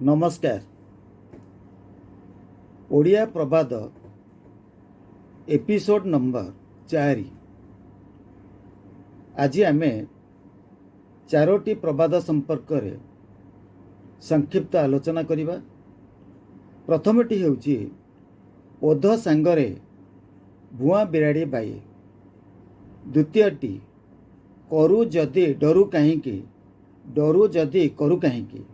नमस्कार। ओडिया प्रवाद episode number 4। आज आम चारोटी प्रवाद संपर्क रे संक्षिप्त आलोचना करिबा। प्रथमटी हेउची ओध सांगरे भुआ बिराड़ी बाई। द्वितीयटी करू जदि डरू काहींकी, डरू जदि करू काहींकी।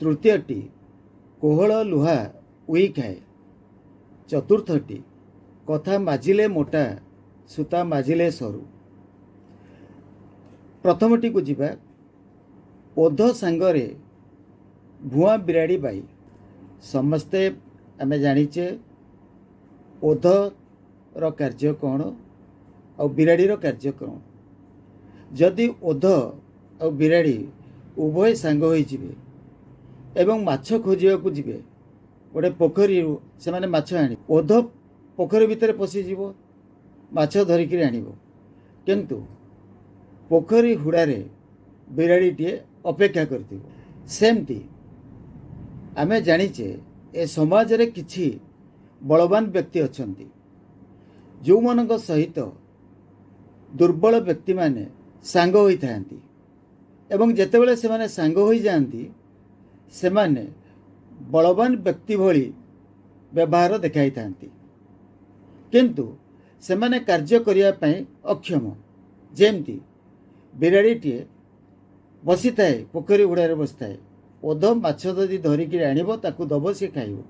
तृतीयटी कोहल लुहा उई खाए। चतुर्थटी कथा माजिले मोटा, सूता माजिले सरू। प्रथमटी को जिबा ओध सांगरे भुआ बिराड़ी बाई। समस्ते आमे जानिचे ओध रो कार्य कौन और बिराड़ी रो कार्य कौन। जदि ओध और बिराड़ी उभय सांग होई जिबे एवं माछ खोजिया को जिबे, गोटे पोखरी से माने माछ आनी, ओध पोखरी भितर पशिज माछ धरिक आनिबो, किंतु पोखरी हुड़ारे बिराड़ीटे अपेक्षा करथिबो। सेमती आमे जानिचे ए समाज रे किछि बलवान व्यक्ति अछंती, जो मानक सहित दुर्बल व्यक्ति माने सांग होई थांती एवं जेतेबेले से माने सांग होई जांती से माने बलवान व्यक्ति भली व्यवहार देखाई थांती, किंतु से माने कार्य करिया पई अक्षम। जेमती बिराड़ीटे बसी थाए, पोखरी हुड़ारे बसी थाए, ओध माछ जदि धरिक आनिबो ताकू दबो से खाइबो।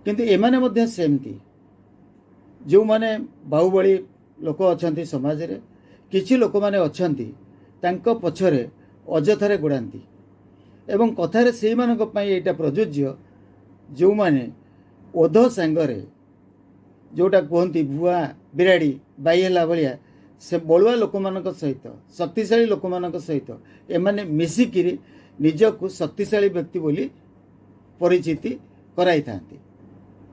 किंतु एमाने मध्य सेमती जो माने बाहुबली लोक अछंती समाज रे, किछि लोक माने अछंती तांको पछरे अजथारे गुड़ांती एवं कथारे से मानक पई एटा प्रयोज्य। जो माने ओध सांगरे जोटा कहती भुआ बिराड़ी बाई हला भलिया, से बलुआ लोक मानक सहित, शक्तिशाली लोक मानक सहित एमाने मिसिकिरी निजकु शक्तिशाली व्यक्ति बोली परिचिति कराई थांती।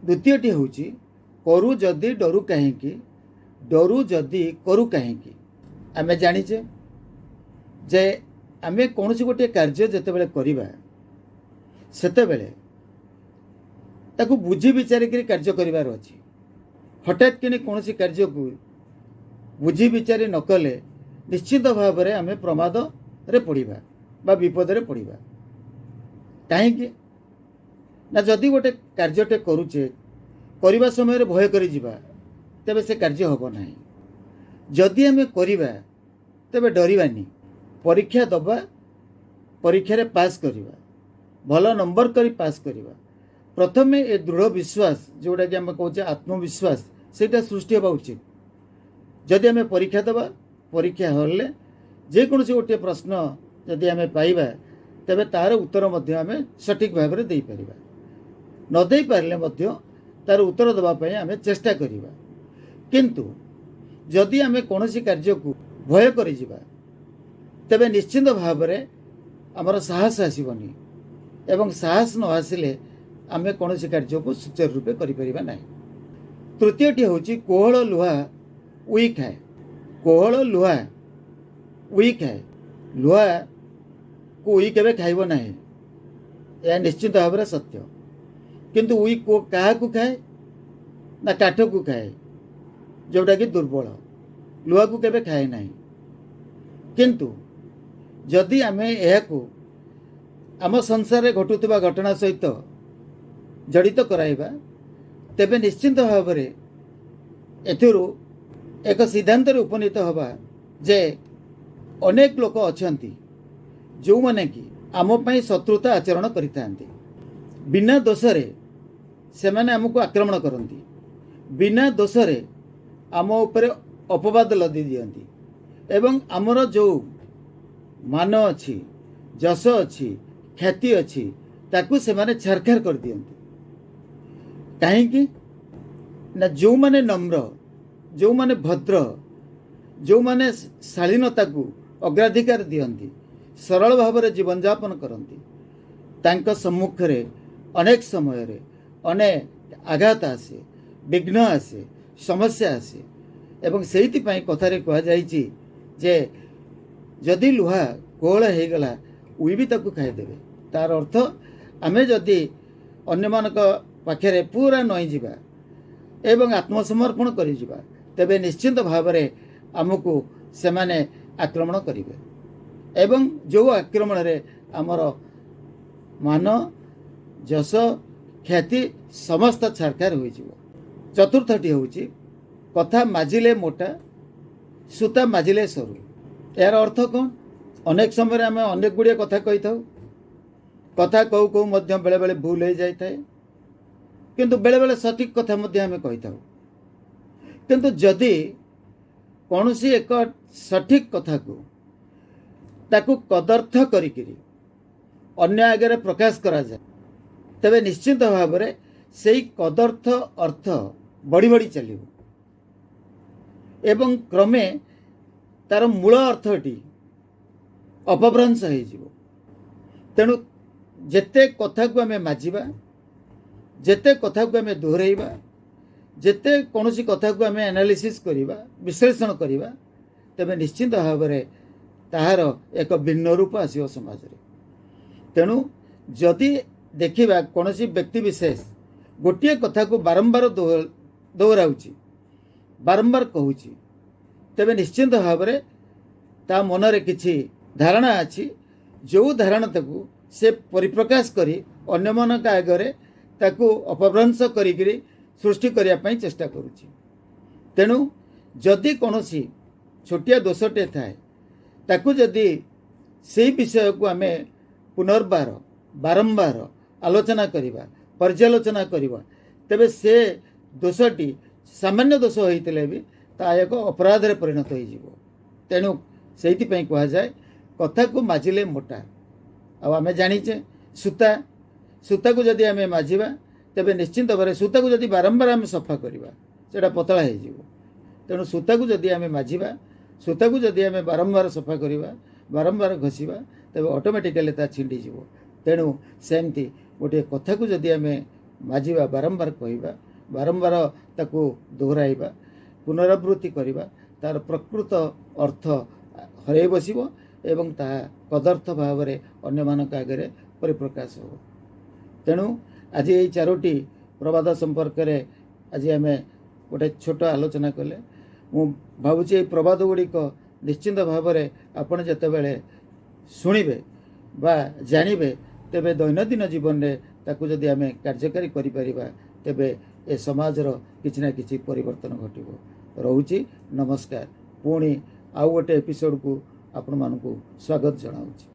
द्वितीयटी होची करू जदि डरू काहींकी, डरू जदि करू काहींकी। आमे जानिचे जे आमे कौनसी गोटे कार्य जेतेबेले करिबा सेतेबेले ताकू बुझी विचारिक कार्य करिवार अछि। हठात किने कौनसी कार्य को बुझी विचारी न कले निश्चित भाव में आमे प्रमाद रे पड़िबा बा विपद रे पड़िबा। काहेकि ना जदि गोटे कार्यटे करूचे, करिबा समय रे भय करि जिबा, तबे से कार्य होबो नाही। जदि आमे करिबा तबे डरिबानी, परीक्षा दबा, परीक्षा रे पास करिबा, भल नंबर करी पास करिबा। प्रथमे ए दृढ़ विश्वास जोटा कि आमे कहूचे आत्मविश्वास, सेटा सृष्टि होबा उचित। जदि आमे परीक्षा दबा, परीक्षा हल्ले जेकोसी गोटे प्रश्न जदि आमे पाइबा, तबे तार उत्तर मध्य आमे सठिक भाव में दे पारिबा। न दे पारले मध्य तार उत्तर दबा पई आमे चेष्टा करिबा। किंतु जदि आमे कोनोसी कार्य को भय करि जिबा, तबे निश्चित भाव में आमर साहस आसबनी एवं साहस न आसिले आमे कोनोसी कार्य को सुचारू रूपे करि परिबा नाही। तृतीयटी होची कोहल लुहा उई खाए। कोहल लुहा उई खाए। लुहा को उई केबे खाइबो नाही, यह निश्चित भाव में सत्य। किंतु उई को कहा को खाए ना काठ को खाए, जोटा कि दुर्बल। लुहा को केबे खाए नाही। किंतु जदि आमे एहाकू आम संसार में घटुवा घटना सहित जड़ित कराइबा, तेबे निश्चिंत भाव में एथिरु एक सिद्धांत उपनीत हवा जे अनेक लोक अछंती जो माने कि आम पई शत्रुता आचरण करितांती। बिना दोषरे से माने हमको आक्रमण करती, बिना दोषरे आम उपरे अपवाद लदी दियंती एवं आमर जो मान अच्छी, जश अच्छी, ख्याति अच्छी, ताकू से माने छारखार कर दियंती। काहेकि ना जो माने नम्र, जो माने भद्र, जो माने शालीनता को अग्राधिकार दियंती, सरल भाव में जीवन यापन करती, तांका सम्मुख रे अनेक समय रे अनेक आघात आसे, विघ्न आसे, समस्या आसे। एवं सेहिति पई कथारे कहा जाइछि जे जदि लुहा कोहल हो गला उई भी ताकू खाईदेवे। तार अर्थ आमे जदि अन्यमानक पाखरे पूरा नई जिबा एवं आत्मसमर्पण करि जिबा तेबे निश्चित भाव में आमको सेमाने आक्रमण करिवे एवं जो आक्रमण रे आमर मान जस ख्याति समस्त छारखार हो। चतुर्थटी होची कथा माजिले मोटा सूता माजिले सरू। यार अर्थ कौन? अनेक समय आम अनेक गुड़िया कथा कही था, कथा कौ कौ मध्य बेले बेले भूल हो जाए किंतु बेले बेले सठिक कथा मध्य आम कही था। किंतु जदि कौन सी एक सठिक कथा को ताकू कदर्थ करिकिरी अन्य आगे प्रकाश करा जाए तेबे निश्चित भाव में से कदर्थ अर्थ बढ़ी बढ़ी चलो एवं क्रमे तार मूल अर्थटी अपभ्रंश हो। तेणु जेते कथा को आम माजिबा, जेते कथा को आम दोहराइबा, जेते कौन सी कथा को आम एनालिसिस करिबा, विश्लेषण करिबा, तेबे निश्चित भाव में ताहार एक भिन्न रूप आसियो समाज रे। तेणु जदि देखिबा कौन सी व्यक्ति विशेष गोटे कथा को बारंबार दोहराउची, बारंबार कहूची, तेबे निश्चित भाव में ता मनरे किछि धारणा अच्छी, जो धारणा ताकू से परिप्रकाश करी अन्य मानक आगे ताकू अपभ्रंश करी सृष्टि करिया पई चेष्टा करुची। तेणु जदि कौनसी छोटिया दोषटे थाए ताकू जदि से विषय को आम पुनर्बार बारंबार आलोचना करिबा, पर्यालोचना करिबा, तेबे से दोषटी सामान्य दोष होइतिले भी ता एक अपराध रे परिणत हो जिवो। तेणु सेति पई कहा जाए कथा को माजिले मोटा। आम जानीचे सूता, सूता को जदि आम माजिबा तेबे निश्चित भाव सूता को जदि बारंबार आम सफा करिबा सेटा पतला हो जिवो। तेणु सूता को जदि आम माजिबा, सूता को जदि आम बारंबार सफा करिबा, बारंबार घसीबा तेबे ऑटोमेटिकली ता छिंडी जिवो। तेणु सेमती गोटे कथा को जदि आम माजिबा, बारंबार कहवा, बारंबार ताकू दोहराइबा, पुनरावृत्ति करिबा, तार प्रकृत अर्थ हरई बसिबो एवं ताहा कदर्थ भाव में अन्य मानक आगे परिप्रकाश हो। तेणु आज ये चारोटी प्रवाद संपर्क में आज आम गोटे छोट आलोचना कले। मु भावुची ये प्रवाद गुड़िक निश्चिंत भाव में आपड़ जितेबाला शुणिबे बा जानिबे तेबे दैनंदिन जीवन में ताकू जदि आम कार्यकारी करिपरिबा तेबे ए समाजर किछि ना किछि परिवर्तन घटिबो। रहुची नमस्कार। पुणी आउ गोटे एपिसोड को आपण मानकु स्वागत जनाऊँ।